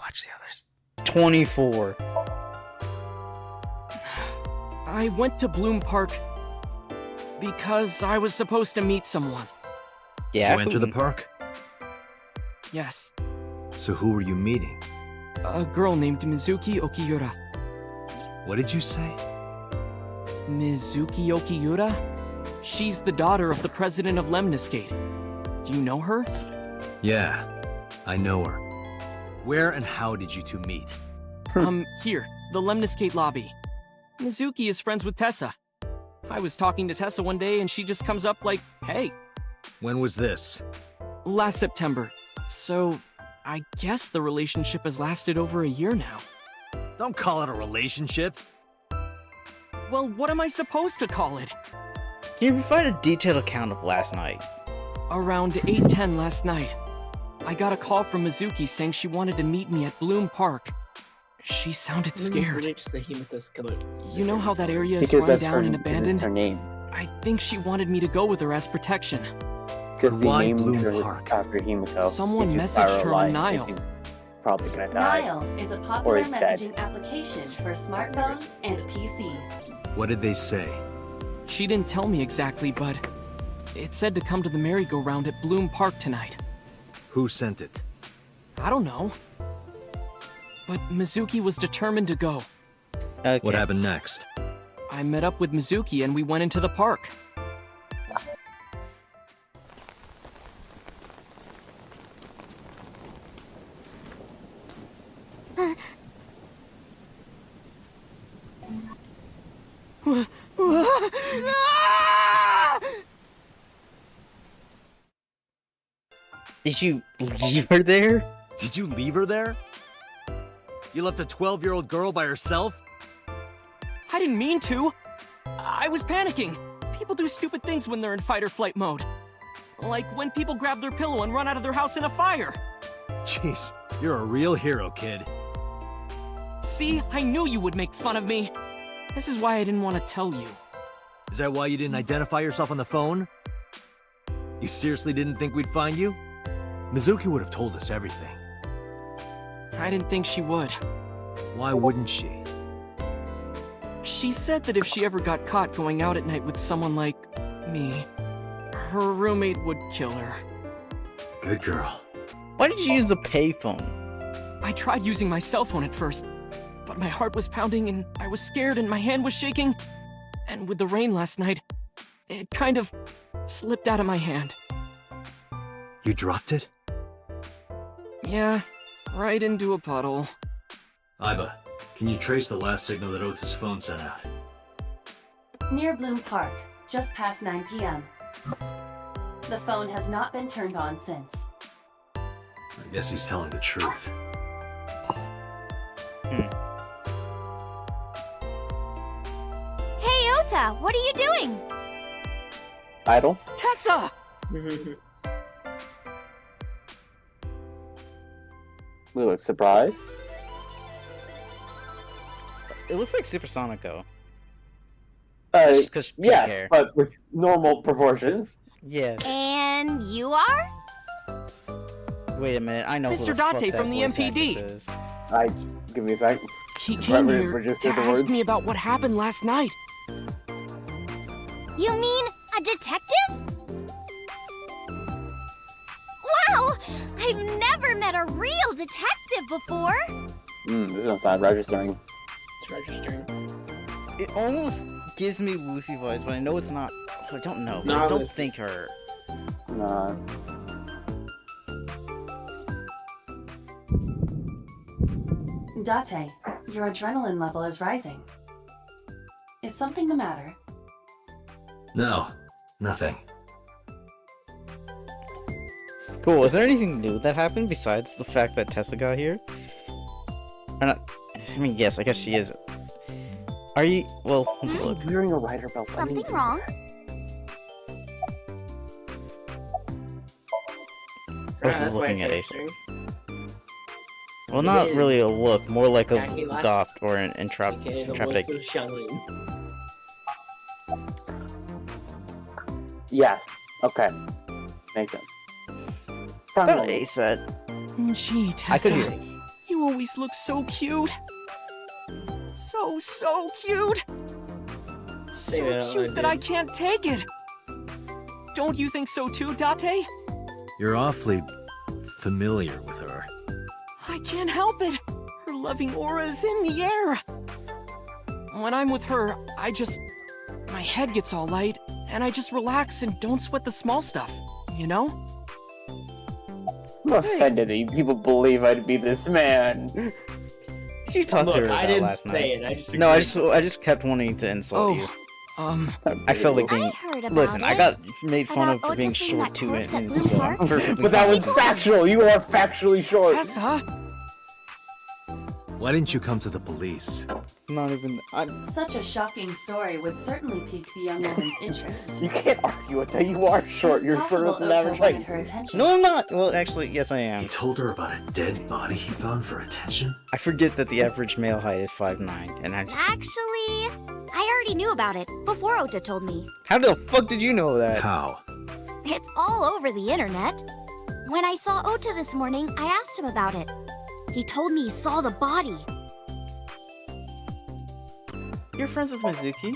watch the others. 24. I went to Bloom Park because I was supposed to meet someone. Yeah. You enter the park? Yes, So who were you meeting? a girl named Mizuki Okiura. What did you say? Mizuki Okiura? She's the daughter of the president of Lemniscate. Do you know her? Yeah, I know her. Where and how did you two meet? Here, the Lemniscate lobby. Mizuki is friends with Tessa. I was talking to Tessa one day and she just comes up like, hey, When was this? last September. So, I guess the relationship has lasted over a year now. Don't call it a relationship. Well, what am I supposed to call it? Can you provide a detailed account of last night? Around 8:10 last night, I got a call from Mizuki saying she wanted to meet me at Bloom Park. She sounded scared. You know how that area is run down and abandoned? Her name. I think she wanted me to go with her as protection. Because they Why named Bloom her Park? after Himiko. Someone If she's messaged her on paralyzed, Nile. She's probably gonna die. Nile is a Or popular is dead. messaging application for smartphones and PCs. What did they say? She didn't tell me exactly, but it said to come to the merry-go-round at Bloom Park tonight. Who sent it? I don't know. But Mizuki was determined to go. Okay. What happened next? I met up with Mizuki and we went into the park. Did you leave her there? Did you leave her there? You left a 12-year-old girl by herself? I didn't mean to. I was panicking. People do stupid things when they're in fight or flight mode. Like when people grab their pillow and run out of their house in a fire. Jeez, you're a real hero, kid. See, I knew you would make fun of me. This is why I didn't want to tell you. Is that why you didn't identify yourself on the phone? You seriously didn't think we'd find you? Mizuki would have told us everything. I didn't think she would. Why wouldn't she? She said that if she ever got caught going out at night with someone like me, her roommate would kill her. Good girl. Why did you use a payphone? I tried using my cell phone at first, but my heart was pounding and I was scared and my hand was shaking. And with the rain last night, it kind of slipped out of my hand. You dropped it? Yeah, right into a puddle. Aiba, can you trace the last signal that Ota's phone sent out? Near Bloom Park, just past 9 p.m. The phone has not been turned on since. I guess he's telling the truth. Hey, Ota, what are you doing? Idol? Tessa! We look surprised. It looks like Supersonico. Just 'cause pink Yes, hair. but with normal proportions. Yes. And you are? Wait a minute, I know who Mr. the fuck Dante that from the voice MPD. actress is. Give me a sec. He Right, came we're here just to doing the ask words. me about what happened last night. You mean a detective? Wow! I've never met a real detective before! This is gonna sound registering. It's registering. It almost gives me Lucy vibes, but I know it's not. I don't know. Nah, I don't Lucy. think her. Nah. Date, your adrenaline level is rising. Is something the matter? No, nothing. Cool. Is there anything new that happened besides the fact that Tessa got here? I mean, yes, I guess she is. Are you? Well, let's Is he look. wearing a rider belt? Something wrong? Rose is That's why looking it's at Acer. registering. Well, It not is. really a look, more like a Yeah, he likes- goth or an Okay, the intrepid. voice of Shaolin. Yes. Okay. Makes sense. What Finally. Ace said. Gee, I could Tessa, hear. you You always look so cute. So cute. So Yeah, cute I that did. I can't take it. Don't you think so too, Date? You're awfully familiar with her. I can't help it. Her loving aura is in the air. When I'm with her, my head gets all light, and I just relax and don't sweat the small stuff, you know? I'm offended that you people believe I'd be this man. Did you talk to her Look, about I didn't last say night? it. I just No, agreed. I just kept wanting to insult you. I felt like I being. heard about Listen, it. I got made fun of About for being Otis seeing short that 2 corpse minutes at Blue ago. Park? I'm perfectly But that fine was with it. factual. You are factually short. Tessa? Why didn't you come to the police? Not even. Such a shocking story would certainly pique the young woman's interest. You can't argue with that. You are short. It's You're possible shorter than Ota average wanted height. her attention. No, I'm not. Well, actually, yes, I am. He told her about a dead body he found for attention? I forget that the average male height is 5'9", and I just. Actually, I already knew about it before Ota told me. How the fuck did you know that? How? It's all over the internet. When I saw Ota this morning, I asked him about it. He told me he saw the body. You're friends with Mizuki?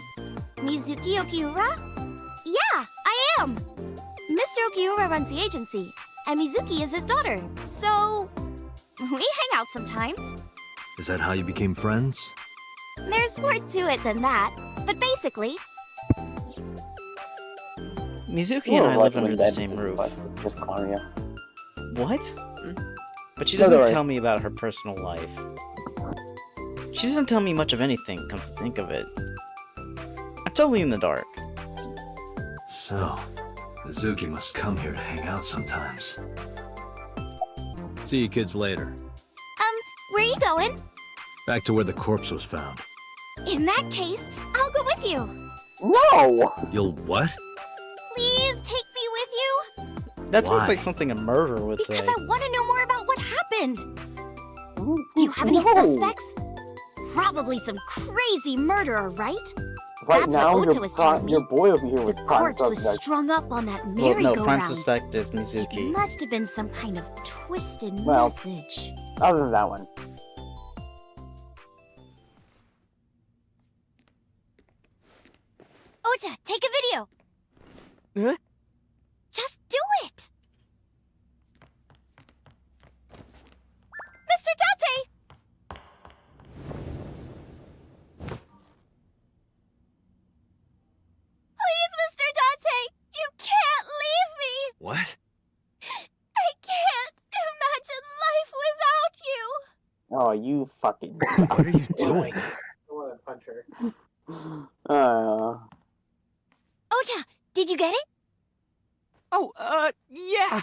Mizuki Okiura? Yeah, I am. Mr. Okiura runs the agency, and Mizuki is his daughter. So, we hang out sometimes. Is that how you became friends? There's more to it than that, but basically, Mizuki and I live under the same roof. Just calling you. What? But she No, doesn't don't worry. tell me about her personal life. She doesn't tell me much of anything, come to think of it. I'm totally in the dark. So, Mizuki must come here to hang out sometimes. See you kids later. where are you going? Back to where the corpse was found. In that case, I'll go with you. No! You'll what? Please take me with you, That sounds Why? like something a murderer would say. because I want to know more about what happened. Do you have any suspects? Probably some crazy murderer, right? Right That's now, what Ota was telling me. your boy over here The was prime corpse was suspect. strung up on that Well, no, prime merry-go-round. suspect is It Mizuki. must have been some kind of twisted Well- message. Other than that one. Ota, take a video. Huh? Just do it. Mr. Date! Please, Mr. Date! You can't leave me! What? I can't imagine life without you! Oh, you fucking. What are you doing? I want to punch her. Ota, did you get it? Oh, yeah.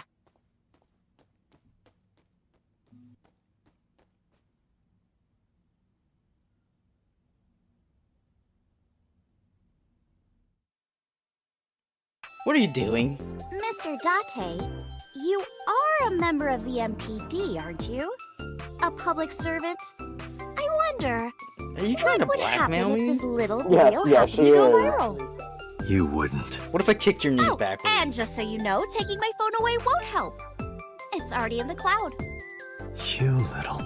What are you doing? Mr. Date, you are a member of the MPD, aren't you? A public servant? I wonder, Are you trying to what would happen blackmail if me? this little Yes, video yes, happened she to go is. viral? You wouldn't. What if I kicked your knees Oh, backwards? and just so you know, taking my phone away won't help. It's already in the cloud. You little.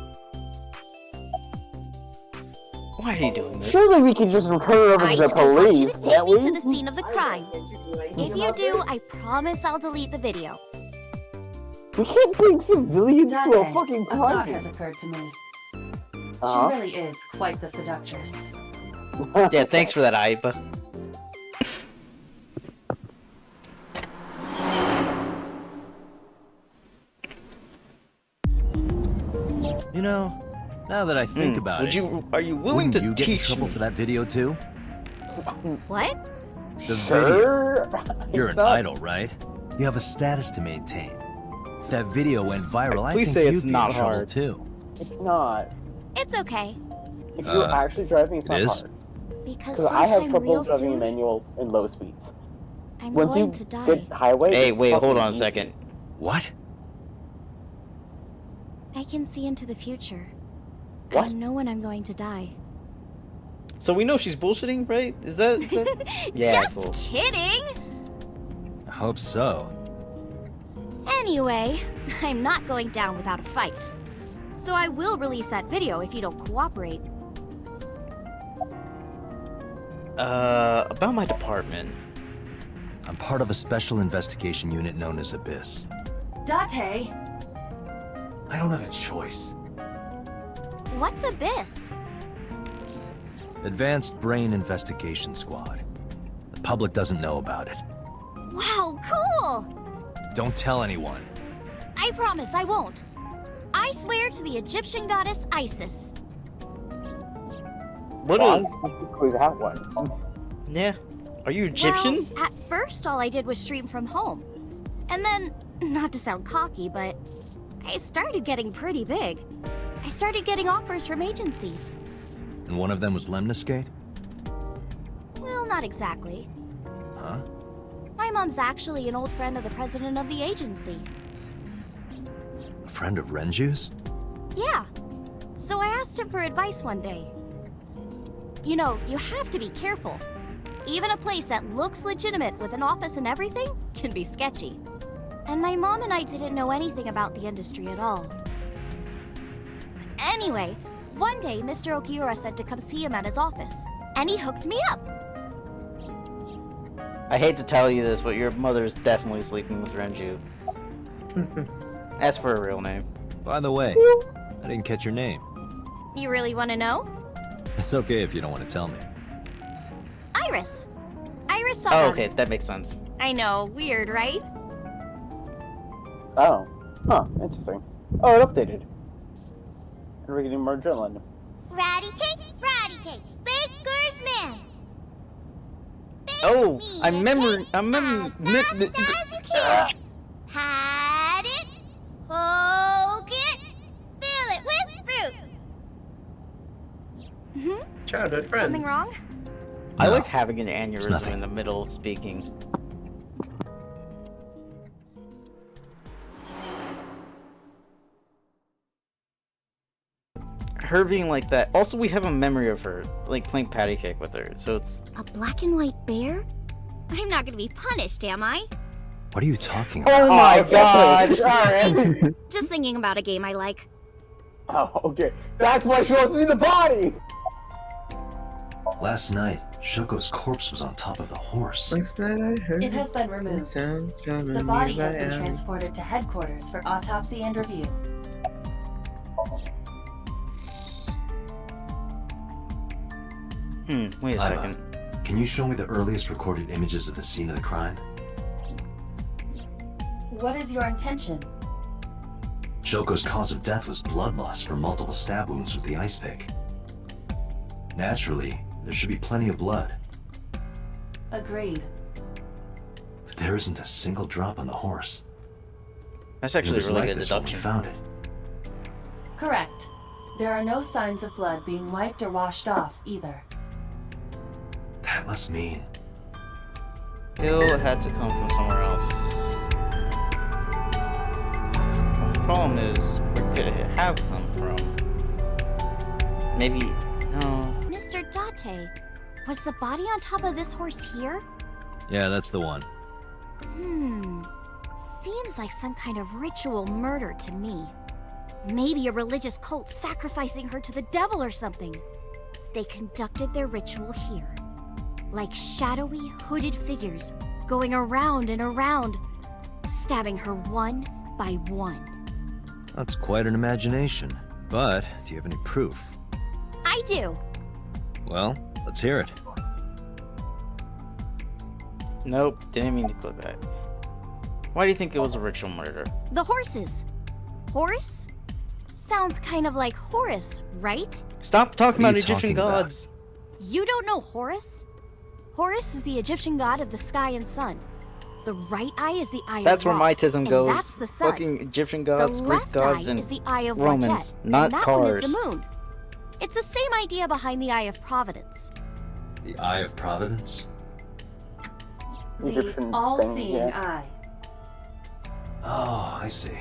Why are you doing this? Surely we can just turn it over I to the don't want you police, to can't take me we? to the scene of the crime. If you do, I promise I'll delete the video. We can't bring civilians to a Date, fucking a thought crime has scene. occurred to me. Uh-huh. She really is quite the seductress. Yeah, thanks for that, Aiba. You know, now that I think about Would it, you? Are you willing wouldn't to you get in teach trouble me? for that video too? What? The video. Sure. You're It's an not- idol, right? You have a status to maintain. If that video went viral, I Please think say you'd it's be not in trouble hard. too. It's not. It's okay. If you're actually driving, it's it not is? hard. Because Because I have sometime trouble real driving soon, manual in low speeds. I'm Once going you to die. get highway, Hey, it's wait, hold fucking on a easy. second. What? I can see into the future. What? I know when I'm going to die. So we know she's bullshitting, right? Is that? Yeah, Just cool. kidding! I hope so. Anyway, I'm not going down without a fight. So I will release that video if you don't cooperate. About my department. I'm part of a special investigation unit known as Abyss. Date! I don't have a choice. What's Abyss? Advanced Brain Investigation Squad. The public doesn't know about it. Wow, cool! Don't tell anyone. I promise I won't. I swear to the Egyptian goddess Isis. What Why a... specifically that one? Yeah. Are you Egyptian? Well, at first all I did was stream from home. And then, not to sound cocky, but I started getting pretty big. I started getting offers from agencies. And one of them was Lemniscate? Well, not exactly. Huh? My mom's actually an old friend of the president of the agency. A friend of Renju's? Yeah. So I asked him for advice one day. You know, you have to be careful. Even a place that looks legitimate with an office and everything can be sketchy. And my mom and I didn't know anything about the industry at all. Anyway, one day Mr. Okiura said to come see him at his office, and he hooked me up. I hate to tell you this, but your mother is definitely sleeping with Renju. Ask for her real name. By the way, I didn't catch your name. You really want to know? It's okay if you don't want to tell me. Iris. Iris saw Oh, them. okay, that makes sense. I know, weird, right? Oh. Huh, interesting. Oh, it updated. And we're getting more adrenaline. Ratty cake, baker's man. Oh, I remember. As fast as you can. Had it, poke it, fill it with fruit. Childhood friends. Something wrong? I No, like having an aneurysm nothing. in the middle of speaking. Her being like that. Also, we have a memory of her, like playing patty cake with her. So it's A black and white bear? I'm not gonna be punished, am I? What are you talking about? Oh my god! Alright. Just thinking about a game I like. Oh, okay. That's why she wants to see the body! Last night, Shoko's corpse was on top of the horse. Last night I heard It has been removed. sounds from The a body nearby has been alley. transported to headquarters for autopsy and review. wait a Lila, second. Can you show me the earliest recorded images of the scene of the crime? What is your intention? Shoko's cause of death was blood loss from multiple stab wounds with the ice pick. Naturally, there should be plenty of blood, Agreed. but there isn't a single drop on the horse. That's It actually a was really like good this when we deduction. found it. Correct. There are no signs of blood being wiped or washed off, either. That must mean Hill had to come from somewhere else. The problem is, where could it have come from? Maybe, no. Mr. Date, was the body on top of this horse here? Yeah, that's the one. Seems like some kind of ritual murder to me. Maybe a religious cult sacrificing her to the devil or something. They conducted their ritual here. Like shadowy, hooded figures going around and around, stabbing her one by one. That's quite an imagination. But, do you have any proof? I do. Well, let's hear it. Nope, didn't mean to click that. Why do you think it was a ritual murder? The horses. Horse? Sounds kind of like Horus, right? Stop talking What are about you Egyptian talking about? gods. You don't know Horus? Horus is the Egyptian god of the sky and sun. The right eye is the eye That's of where Ra, mytism and goes. that's the sun. Fucking Egyptian The gods, Greek left gods, eye and is the eye of Romans, Wadjet, not and that cars. one is the moon. It's the same idea behind the Eye of Providence. The Eye of Providence? The Egyptian thing, all-seeing yeah. eye. Oh, I see.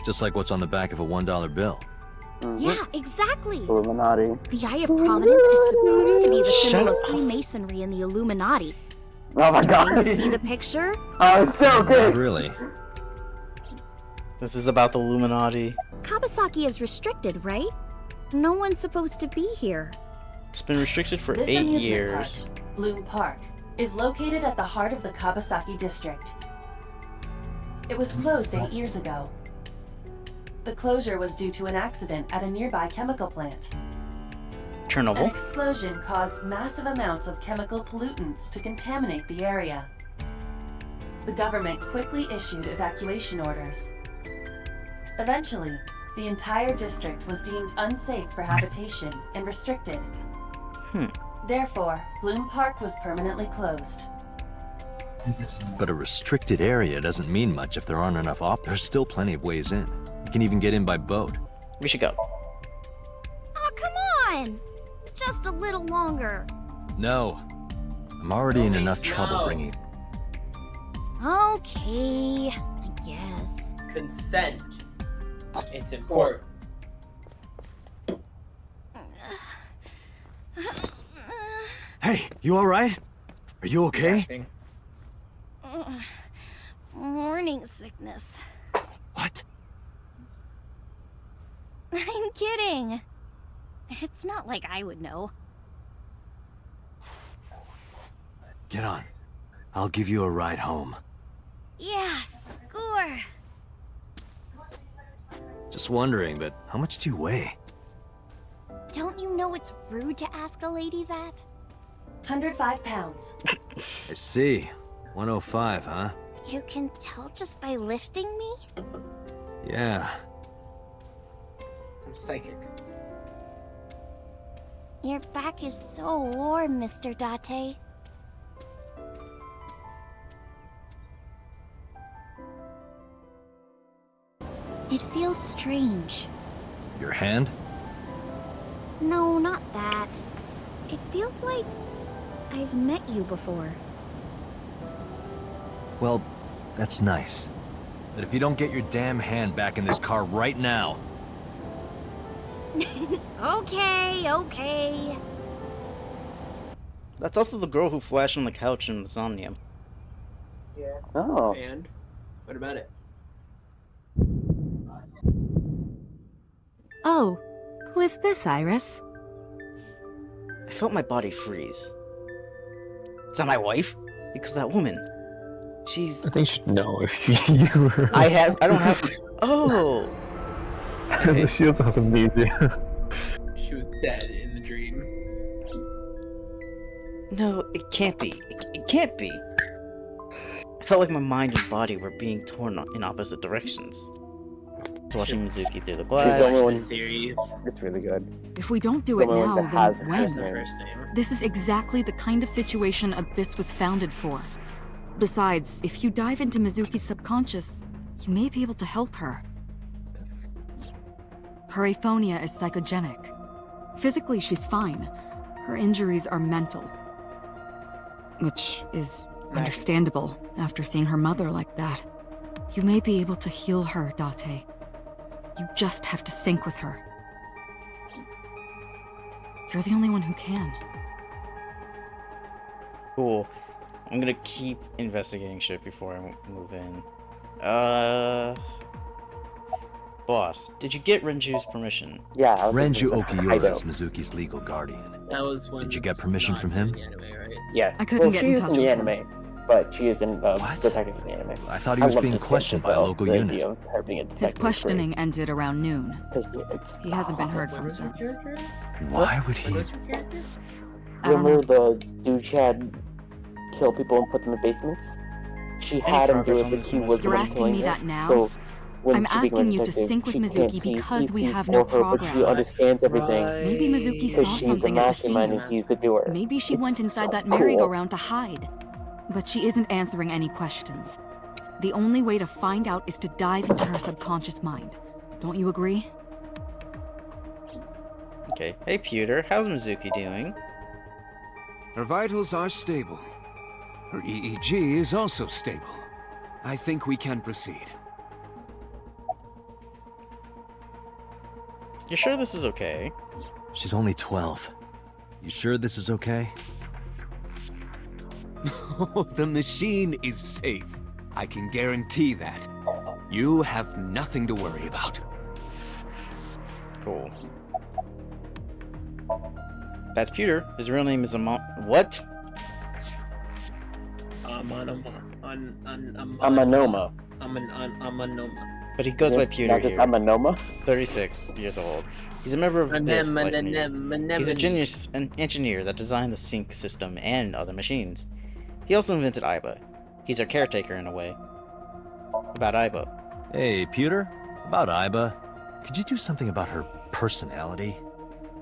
Just like what's on the back of a $1 bill. Yeah, exactly. Illuminati. The Eye of Providence is supposed to be the Shut symbol of up. Freemasonry and the Illuminati. Oh my Starting god! to see the picture? Oh, it's so Not good! really. This is about the Illuminati. Kabasaki is restricted, right? No one's supposed to be here. It's been restricted for This 8 amusement years. park, Bloom Park, is located at the heart of the Kabasaki district. It was closed 8 years ago. The closure was due to an accident at a nearby chemical plant. An Chernobyl. explosion caused massive amounts of chemical pollutants to contaminate the area. The government quickly issued evacuation orders. Eventually, the entire district was deemed unsafe for habitation and restricted. Therefore, Bloom Park was permanently closed. But a restricted area doesn't mean much if there aren't enough off. There's still plenty of ways in. You can even get in by boat. We should go. Oh, come on! Just a little longer. No. I'm already in enough trouble bringing... Okay, I guess. Consent. It's important. Hey, you alright? Are you okay? Acting. Morning sickness. What? I'm kidding. It's not like I would know. Get on. I'll give you a ride home. Yeah, score. Just wondering, but how much do you weigh? Don't you know it's rude to ask a lady that? 105 pounds. I see. 105, huh? You can tell just by lifting me? Yeah. I'm psychic. Your back is so warm, Mr. Date. It feels strange. Your hand? No, not that. It feels like I've met you before. Well, that's nice. But if you don't get your damn hand back in this car right now... Okay. That's also the girl who flashed on the couch in the Somnium. Yeah. Oh. And what about it? Oh, who is this, Iris? I felt my body freeze. Is that my wife? Because that woman, she's... I think you should know if you were. I don't have... Oh! Okay. She also has amnesia. She was dead in the dream. No, it can't be. It can't be. I felt like my mind and body were being torn in opposite directions. Watching Mizuki through the She's glass. the only one. The series. It's really good. If we don't do She's it the only now, one that has then a when? first The name. first name. This is exactly the kind of situation Abyss was founded for. Besides, if you dive into Mizuki's subconscious, you may be able to help her. Her aphonia is psychogenic. Physically, she's fine. Her injuries are mental. Which is understandable after seeing her mother like that. You may be able to heal her, Date. You just have to sync with her. You're the only one who can. Cool. I'm gonna keep investigating shit before I move in. Boss, did you get Renju's permission? Yeah, I was Renju thinking so. Okiura is Mizuki's legal guardian. That was one. Did you get that's permission not from in him? the anime, right? Yes. I couldn't well, get she in is touch in the with him. anime, but she is in What? detective in the anime. I thought he was love being this questioned by character, a local though. The unit. idea of her being a detective His is great. questioning ended around noon. 'Cause it's He hasn't been heard What from was her since. character? Why would What he? was her character? I don't know. Remember the dude she had kill people and put them in basements? She had him do progress it, on but this he list? was the You're one asking killing me her. that now? So when I'm she became a asking you to detective, sync with she Mizuki can't see, because he we sees have no for her, but she progress. understands everything. Maybe Mizuki saw Because she's the something at the mastermind scene. and he's the doer. Maybe she went It's inside so that cool. merry-go-round to hide. But she isn't answering any questions. The only way to find out is to dive into her subconscious mind. Don't you agree? Okay. Hey, Pewter, how's Mizuki doing? Her vitals are stable. Her EEG is also stable. I think we can proceed. You sure this is okay? She's only 12. You sure this is okay? The machine is safe. I can guarantee that. You have nothing to worry about. Cool. That's Pewter. His real name is what? Amanoma. But he goes by Pewter Not just here. Amanoma? 36 years old. He's a member of this life unit. He's a genius an engineer that designed the sync system and other machines. He also invented Aiba. He's our caretaker in a way. About Aiba. Hey, Pewter? About Aiba. Could you do something about her personality?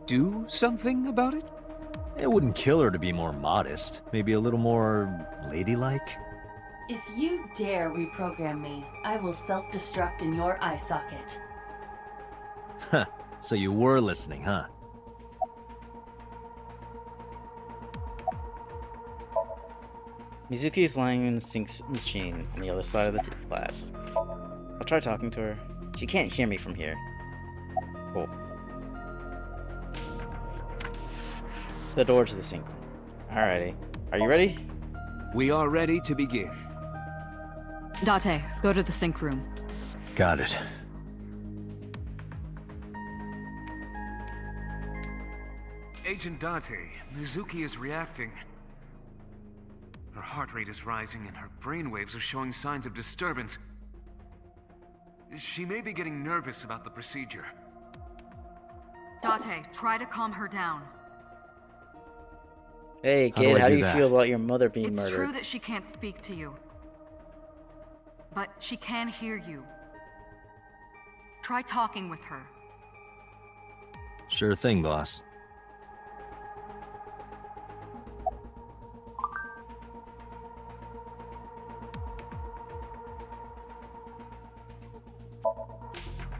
Do something about it? It wouldn't kill her to be more modest. Maybe a little more ladylike? If you dare reprogram me, I will self-destruct in your eye socket. Huh. So you were listening, huh? Mizuki is lying in the sync machine on the other side of the glass. I'll try talking to her. She can't hear me from here. Cool. The door to the sync room. Alrighty. Are you ready? We are ready to begin. Date, go to the sync room. Got it. Agent Date, Mizuki is reacting. Her heart rate is rising and her brainwaves are showing signs of disturbance. She may be getting nervous about the procedure. Date, try to calm her down. Hey kid, how do you feel about your mother being It's murdered? true that she can't speak to you. But she can hear you. Try talking with her. Sure thing, boss.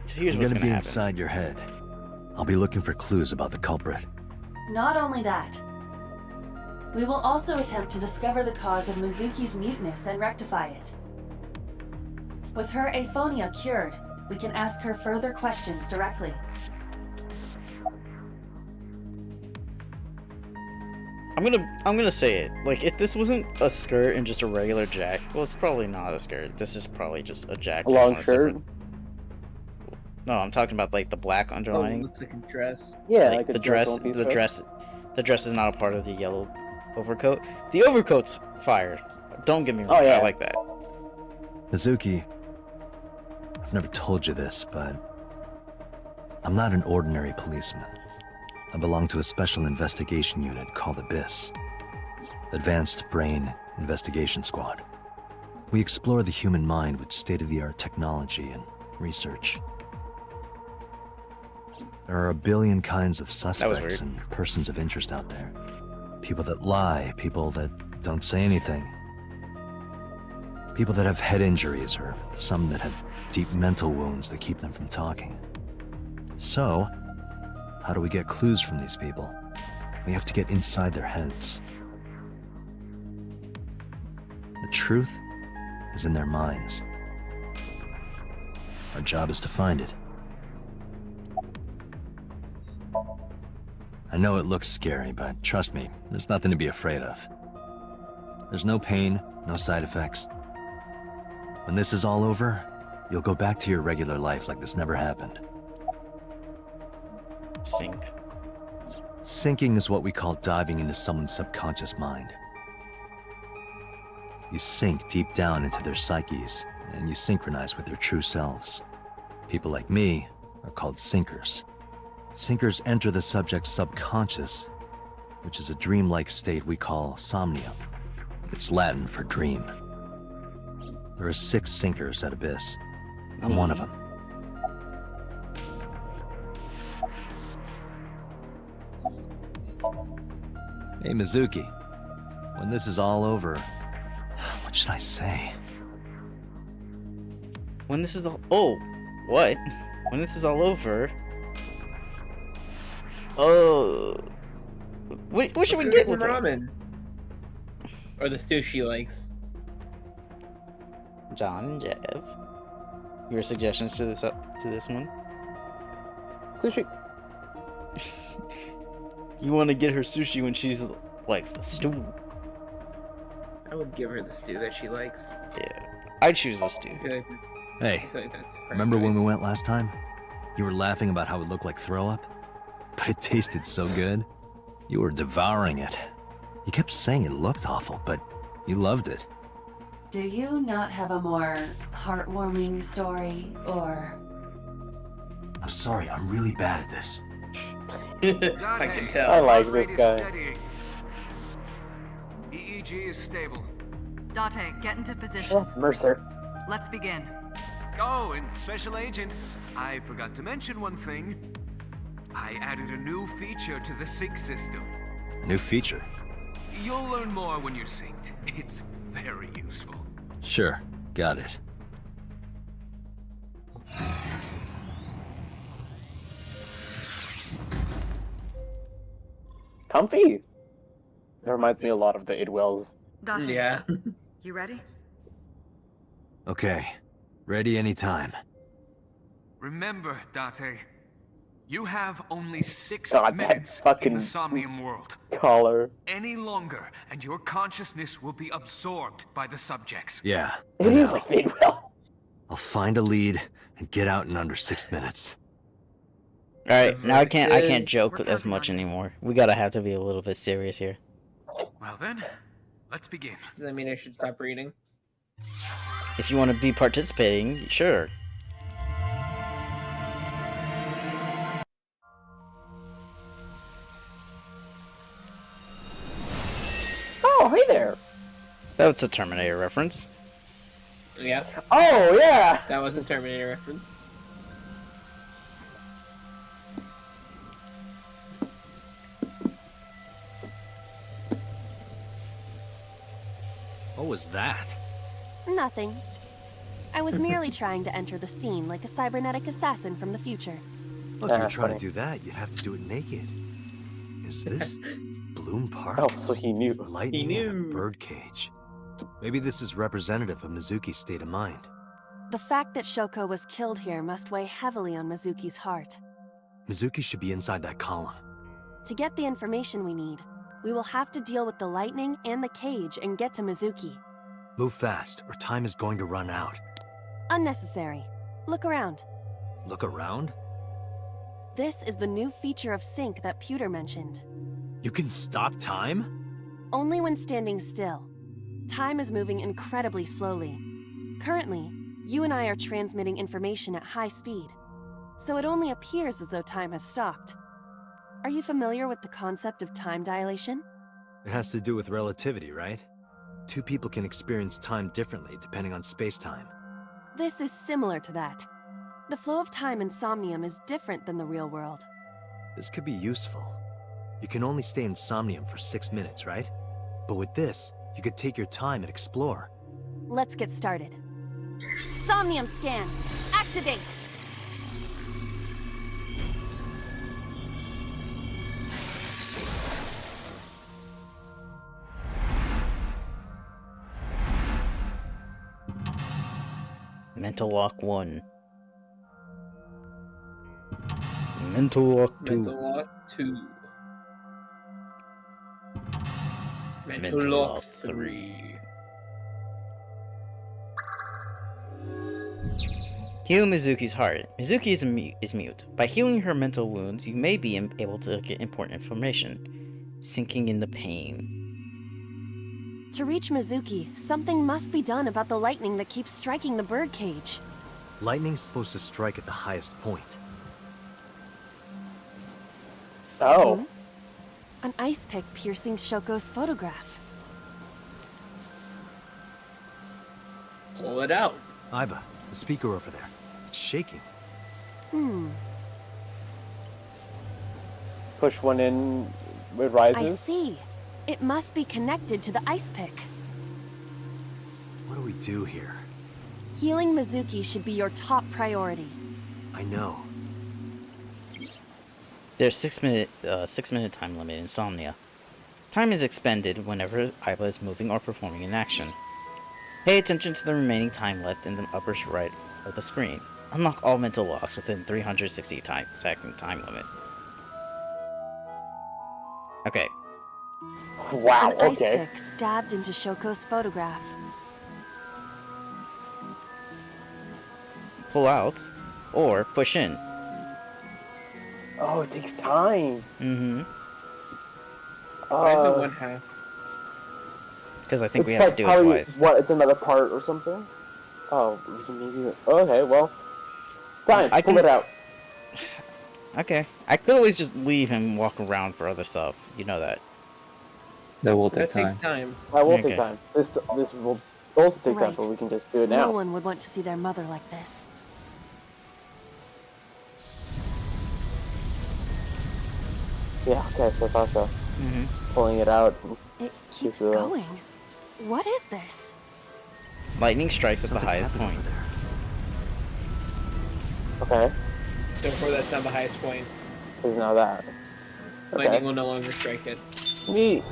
So here's I'm what's gonna gonna be happen. inside your head. I'll be looking for clues about the culprit. Not only that, we will also attempt to discover the cause of Mizuki's muteness and rectify it. With her aphonia cured, we can ask her further questions directly. I'm gonna say it. Like, if this wasn't a skirt and just a regular jacket, well, it's probably not a skirt. This is probably just a jacket. A long on shirt? separate- No, I'm talking about like the black Oh, it underlining. looks like a dress. Yeah, Like, like a the dress, one piece the dress. dress is not a part of the yellow overcoat. The overcoat's fire. Don't get me wrong. Oh, yeah. I like that. Mizuki, I've never told you this, but I'm not an ordinary policeman. I belong to a special investigation unit called ABIS, Advanced Brain Investigation Squad. We explore the human mind with state-of-the-art technology and research. There are a billion kinds of suspects and persons of interest out there. People that lie, people that don't say anything. People that have head injuries, or some that have deep mental wounds that keep them from talking. So, how do we get clues from these people? We have to get inside their heads. The truth is in their minds. Our job is to find it. I know it looks scary, but trust me, there's nothing to be afraid of. There's no pain, no side effects. When this is all over, you'll go back to your regular life like this never happened. Sink. Sinking is what we call diving into someone's subconscious mind. You sink deep down into their psyches, and you synchronize with their true selves. People like me are called sinkers. Sinkers enter the subject's subconscious, which is a dreamlike state we call Somnium. It's Latin for dream. There are 6 sinkers at ABIS. I'm one of them. Hey, Mizuki. When this is all over, what should I say? When this is all... Oh, what? When this is all over... Oh... What should we get with some it? ramen? Or the stew she likes. John and Jeff. Your suggestions to this one? Sushi. You want to get her sushi when she likes the stew. I would give her the stew that she likes. Yeah, I choose the stew. Okay. Hey, I feel like that's the correct remember when choice. we went last time? You were laughing about how it looked like throw up? But it tasted so good. You were devouring it. You kept saying it looked awful, but you loved it. Do you not have a more heartwarming story, or... I'm sorry, I'm really bad at this. I can tell. I like Heart rate this is guy. steadying. EEG is stable. Date, get into position. Oh, Mercer. Let's begin. Oh, and Special Agent, I forgot to mention one thing. I added a new feature to the sync system. A new feature. You'll learn more when you're synced. It's very useful. Sure, got it. Comfy. That reminds me a lot of the Idwells. Date, Yeah. you ready? Okay, ready anytime. Remember, Date, you have only 6 God, that minutes fucking in the Somnium world. Collar. Any longer, and your consciousness will be absorbed by the subjects. Yeah, It is like the Idwell. I'll find a lead and get out in under 6 minutes. All right, now I can't Versus- joke We're as much counting on you. anymore. We gotta have to be a little bit serious here. Well then, let's begin. Does that mean I should stop reading? If you want to be participating, sure. Oh, hey there. That's a Terminator reference. Yeah, Oh, yeah. that was a Terminator reference. What was that? Nothing. I was merely trying to enter the scene like a cybernetic assassin from the future. Well, if you're That's trying funny. to do that, you'd have to do it naked. Is this Bloom Park? Oh, so he knew. Lightning He in a knew. birdcage. Maybe this is representative of Mizuki's state of mind. The fact that Shoko was killed here must weigh heavily on Mizuki's heart. Mizuki should be inside that column. To get the information we need, we will have to deal with the lightning and the cage and get to Mizuki. Move fast, or time is going to run out. Unnecessary. Look around. Look around? This is the new feature of Sync that Pewter mentioned. You can stop time? Only when standing still. Time is moving incredibly slowly. Currently, you and I are transmitting information at high speed, so it only appears as though time has stopped. Are you familiar with the concept of time dilation? It has to do with relativity, right? Two people can experience time differently depending on space-time. This is similar to that. The flow of time in Somnium is different than the real world. This could be useful. You can only stay in Somnium for 6 minutes, right? But with this, you could take your time and explore. Let's get started. Somnium scan! Activate! Mental Lock 1. Mental Lock 2. Mental Lock 2. Mental Mental Lock Lock 3. Heal Mizuki's heart. Mizuki is mute. By healing her mental wounds, you may be able to get important information. Sinking in the pain. To reach Mizuki, something must be done about the lightning that keeps striking the birdcage. Lightning's supposed to strike at the highest point. Oh. An ice pick piercing Shoko's photograph. Pull it out. Aiba, the speaker over there. It's shaking. Push one in, it rises. I see. It must be connected to the ice pick. What do we do here? Healing Mizuki should be your top priority. I know. There's 6 minute time limit in Somnia. Time is expended whenever Aiba is moving or performing an action. Pay attention to the remaining time left in the upper right of the screen. Unlock all mental locks within 360-second time limit. Okay. Wow, An ice okay. pick stabbed into Shoko's photograph. pull out, or push in. Oh, it takes time. Mm-hmm. Why is it one half? Because I think we have to do it twice. What? It's another part or something? Oh, maybe. Okay, well. Time. Pull it out. Okay. I could always just leave and walk around for other stuff. You know that. That will take That takes time. That will take time. This will also take time, Right. but we can just do it now. No one would want to see their mother like this. Yeah, okay, so I thought so. Pulling it out. It keeps going. What is this? Lightning strikes at the highest point. Okay. Therefore, that's not the highest point. Is now that. Okay. Lightning will no longer strike it. Neat.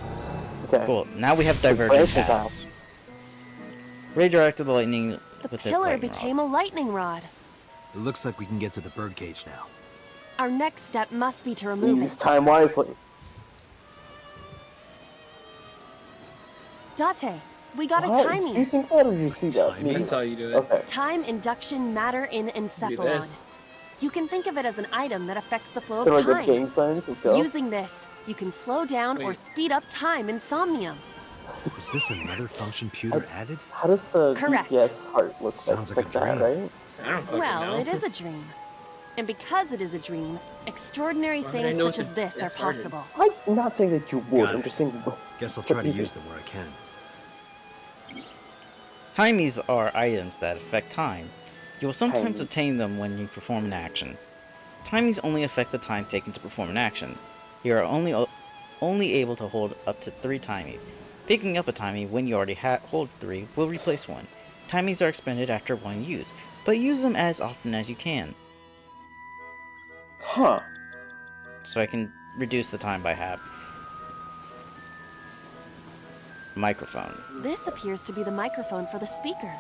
Okay. Cool. Now we have divergent paths. Redirected the lightning The with pillar the became a lightning rod. It looks like we can get to the birdcage now. Our next step must be to remove Use it. time wisely. Date, we got What? a timing. Did you think that or did you see that? I saw you do it. Okay. Time induction matter in Do encephalon. this. You can think of it as an item that affects the flow They're of like the gang time. signs. Let's go. Using this, you can slow down or Wait. speed up time in Somnium. Is this another function Pewter added? How does the Correct. BTS heart look Sounds like? like It's a that, dream. right? I don't fucking Well, know. it is a dream. And because it is a dream, extraordinary Why would I things know such what as the this are BTS heart is? possible. I'm not saying that you would. Got I'm it. just saying. Guess I'll try to Easy. use them where I can. Timies are items that affect time. You will sometimes Timies. obtain them when you perform an action. Timies only affect the time taken to perform an action. You are only able to hold up to 3 timies. Picking up a timie when you already hold 3 will replace 1. Timies are expended after 1 use, but use them as often as you can. Huh. So I can reduce the time by half. Microphone. This appears to be the microphone for the speaker.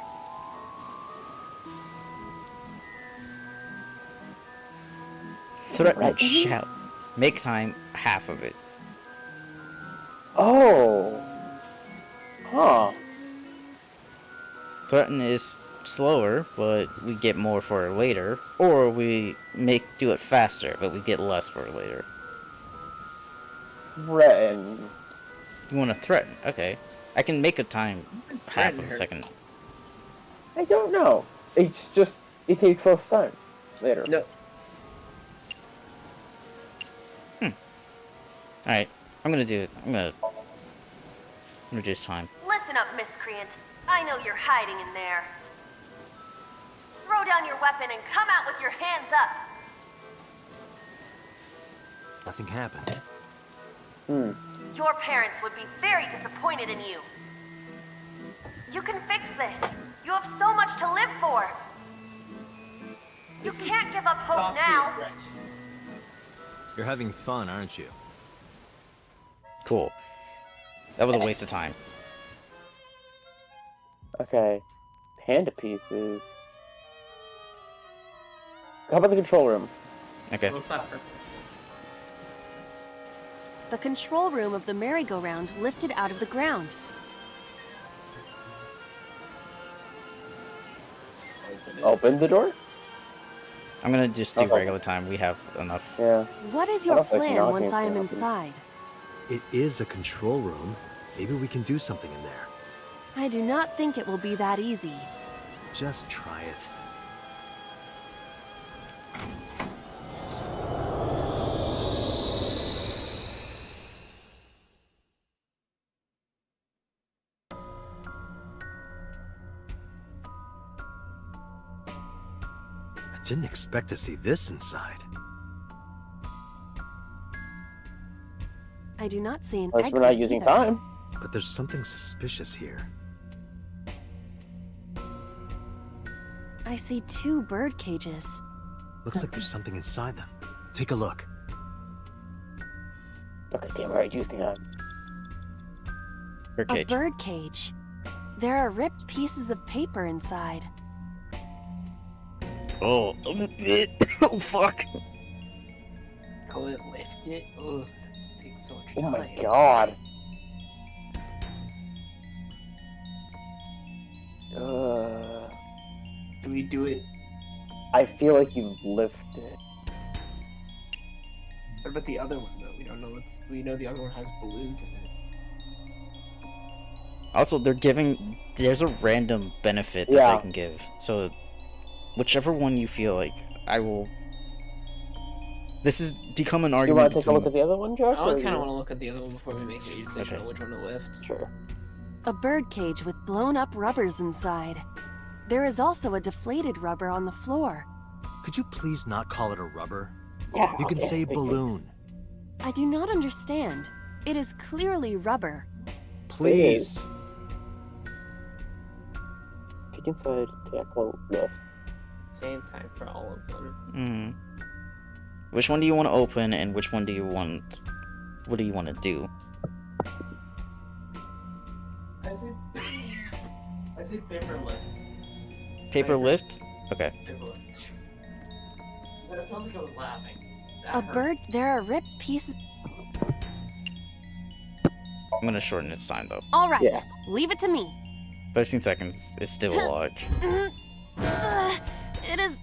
Threaten and shout. Make time half of it. Oh. Huh. Threaten is slower, but we get more for it later. Or we do it faster, but we get less for it later. Threaten. You want to threaten? Okay. I can make a time half of a second. I don't know. It's just it takes less time later. No. Alright, I'm gonna do it. I'm gonna reduce time. Listen up, miscreant. I know you're hiding in there. Throw down your weapon and come out with your hands up. Nothing happened. Your parents would be very disappointed in you. You can fix this. You have so much to live for. You can't give up hope now. You're having fun, aren't you? Cool. That was a waste of time. Okay. Panda pieces. How about the control room? Okay. Little soccer. The control room of the merry-go-round lifted out of the ground. Open the door? I'm gonna just do Okay. regular time. We have enough. Yeah. What is I your don't think plan knocking once I am can open. inside? It is a control room. Maybe we can do something in there. I do not think it will be that easy. Just try it. I didn't expect to see this inside. I do not see an Unless exit we're not using either. time. But there's something suspicious here. I see 2 bird cages. Looks like there's something inside them. Take a look. Okay, damn right, using time. Per A cage. bird cage. There are ripped pieces of paper inside. Oh. Oh, fuck. Call it lift it. Ugh, that takes so much Oh time. my god. Do we do it I feel like you lifted. What about the other one though? We don't know. We know the other one has balloons in it. Also, there's a random benefit that they can give. So, whichever one you feel like, I will. This has become an argument. Do you want to take a look at the other one, Jack? I kind of want to look at the other one before we make a decision on which one to lift. Sure. A bird cage with blown up rubbers inside. There is also a deflated rubber on the floor. Could you please not call it a rubber? Yeah. You can say balloon. I do not understand. It is clearly rubber. Please. Peek inside, Jack will lift. Same time for all of them. Which one do you want to open, and which one do you want? What do you want to do? I say paper lift. Paper lift? Okay. Paper lift. But it sounds like I was laughing. There are ripped pieces. I'm gonna shorten its time though. All right, leave it to me. 13 seconds is still large. It is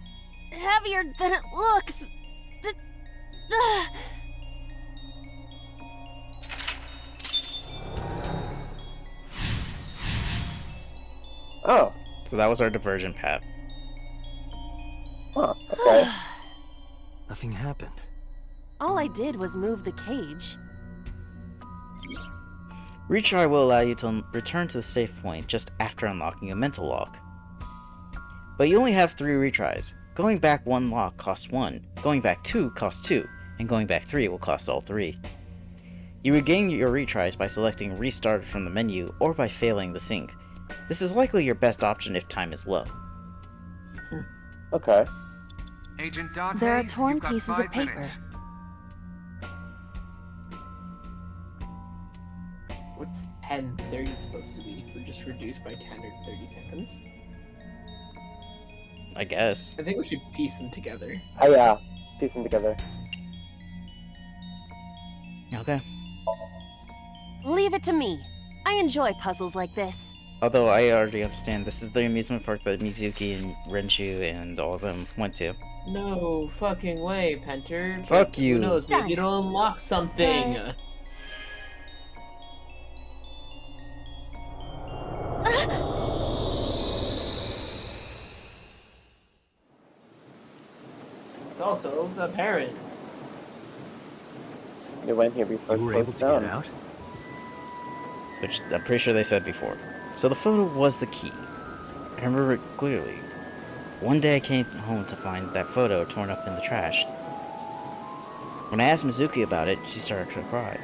heavier than it looks. Oh. So that was our diversion path. Huh, okay. Nothing happened. All I did was move the cage. Retry will allow you to return to the save point just after unlocking a mental lock. But you only have 3 retries. Going back 1 lock costs 1, going back 2 costs 2, and going back 3 will cost all 3. You regain your retries by selecting Restart from the menu or by failing the sync. This is likely your best option if time is low. Okay. Agent Dante, There are torn you've got pieces 5 of paper. minutes. What's 10:30 supposed to be? We're just reduced by 10 or 30 seconds? I guess. I think we should piece them together. Yeah. Piece them together. Okay. Leave it to me. I enjoy puzzles like this. Although I already understand, this is the amusement park that Mizuki and Renshu and all of them went to. No fucking way, Penter. Fuck you. Who knows? Maybe it'll unlock something. It's also the parents. They went here before You were it able closed to down. get out? Which I'm pretty sure they said before. So the photo was the key. I remember it clearly. One day I came home to find that photo torn up in the trash. When I asked Mizuki about it, she started to cry.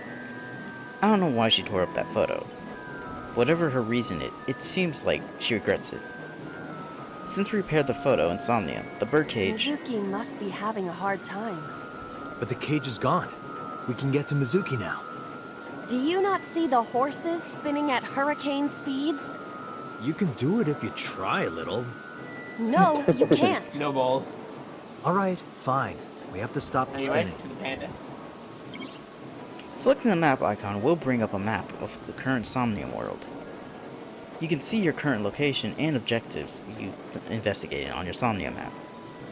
I don't know why she tore up that photo. Whatever her reason, it seems like she regrets it. Since we repaired the photo in Somnium, the birdcage... Mizuki must be having a hard time. But the cage is gone. We can get to Mizuki now. Do you not see the horses spinning at hurricane speeds? You can do it if you try a little. No, you can't. No balls. All right, fine. We have to stop the Anyway, spinning. to the panda. Selecting the map icon will bring up a map of the current Somnium world. You can see your current location and objectives you investigated on your Somnium map.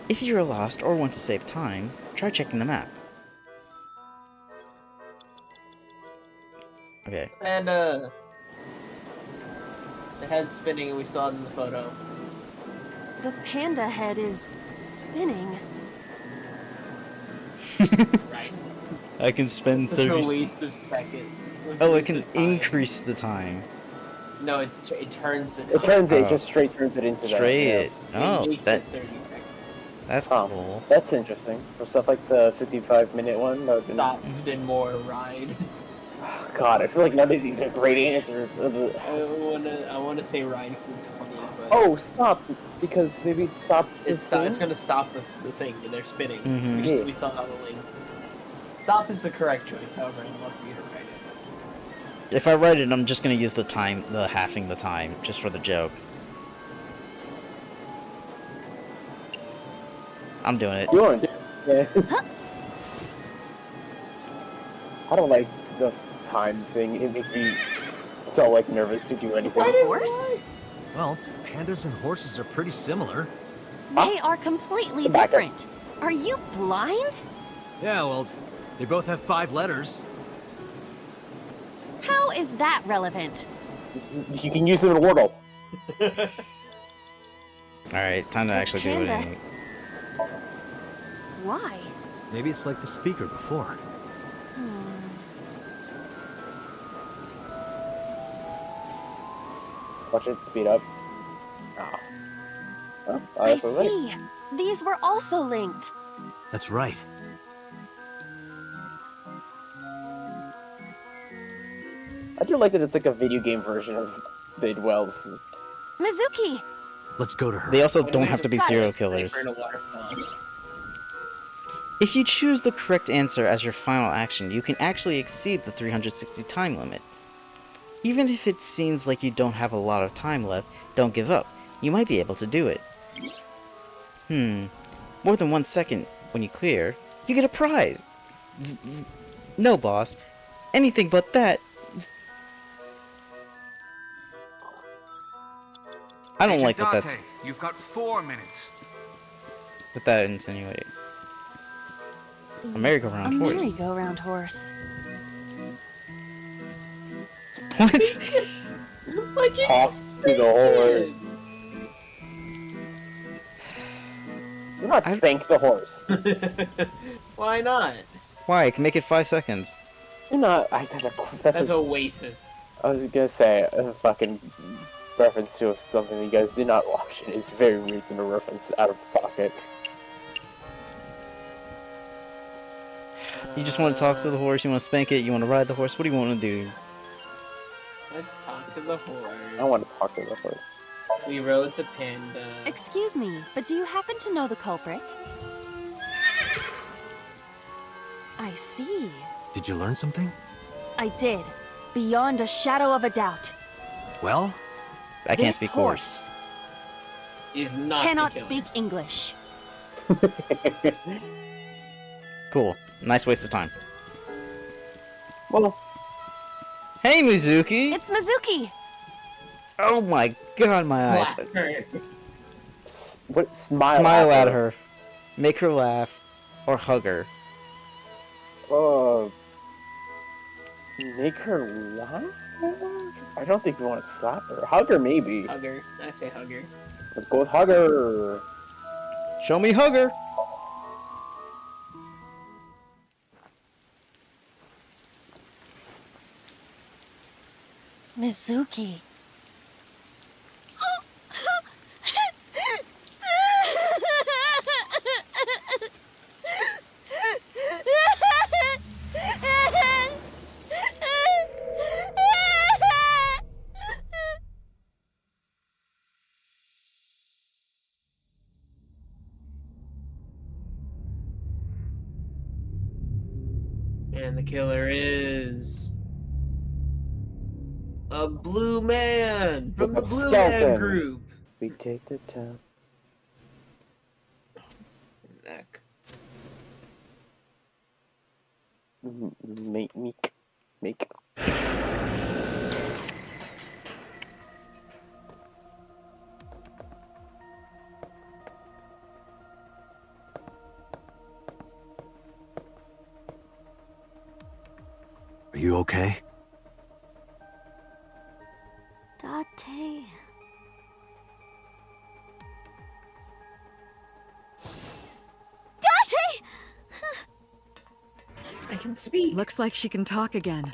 If you are lost or want to save time, try checking the map. Okay. And the head's spinning and we saw it in the photo. The panda head is spinning. Right. I can spend Such a 30... waste of seconds. Oh, it can increase the time. No, it turns it. It just straight turns it into straight. that. Oh, it makes that, it 30 seconds. that's cool. That's interesting. For stuff like the 55-minute one, that would Stop, spin more, ride. Oh, God, I feel like none of these are great answers. I wanna say ride because it's funny, but Oh, stop! Because maybe it stops. it's gonna stop the thing and they're spinning. Mhm. We saw how the links. Stop is the correct choice. However, I'd love for you to write it. If I write it, I'm just gonna use the halving the time, just for the joke. I'm doing it. You want? Yeah. I don't like the time thing. It makes me so nervous to do anything. A horse? Well, pandas and horses are pretty similar. They are completely different. Are you blind? Yeah, well, they both have 5 letters. How is that relevant? You can use them in Wordle. Alright, time to actually do it. Why? Maybe it's like the speaker before. Watch it speed up. Oh. Oh, I see. These were also linked. That's right. I do like that it's like a video game version of the Wells. Mizuki! Let's go to her. They also don't have to be serial killers. If you choose the correct answer as your final action, you can actually exceed the 360 time limit. Even if it seems like you don't have a lot of time left, don't give up. You might be able to do it. More than 1 second when you clear, you get a prize. No, boss. Anything but that. I don't like what that's... You've got 4 minutes. What that insinuate. A merry-go-round horse. A merry-go-round horse. What? Toss to the horse. Do not spank the horse. Why not? Why? I can make it 5 seconds. Do not. That's a waste. I was gonna say a fucking reference to something that you guys did not watch. It is very rude in a reference out of pocket. You just want to talk to the horse, you want to spank it, you want to ride the horse, what do you want to do? Let's talk to the horse. I want to talk to the horse. We rode the panda. Excuse me, but do you happen to know the culprit? I see. Did you learn something? I did. Beyond a shadow of a doubt. Well? I can't speak horse. Is not cannot speak English. Cool. Nice waste of time. Well. Hey, Mizuki! It's Mizuki! Oh my god, my eyes. What? Smile at her. Make her laugh. Or hug her. Make her laugh? I don't think we want to slap her. Hug her, maybe. Hug her. I say hug her. Let's go with hug her. Show me hug her. Mizuki. And the killer is a blue man from the Blue Man Group. We take the time. Neck. Make. Are you okay? Date. Date! I can speak. Looks like she can talk again.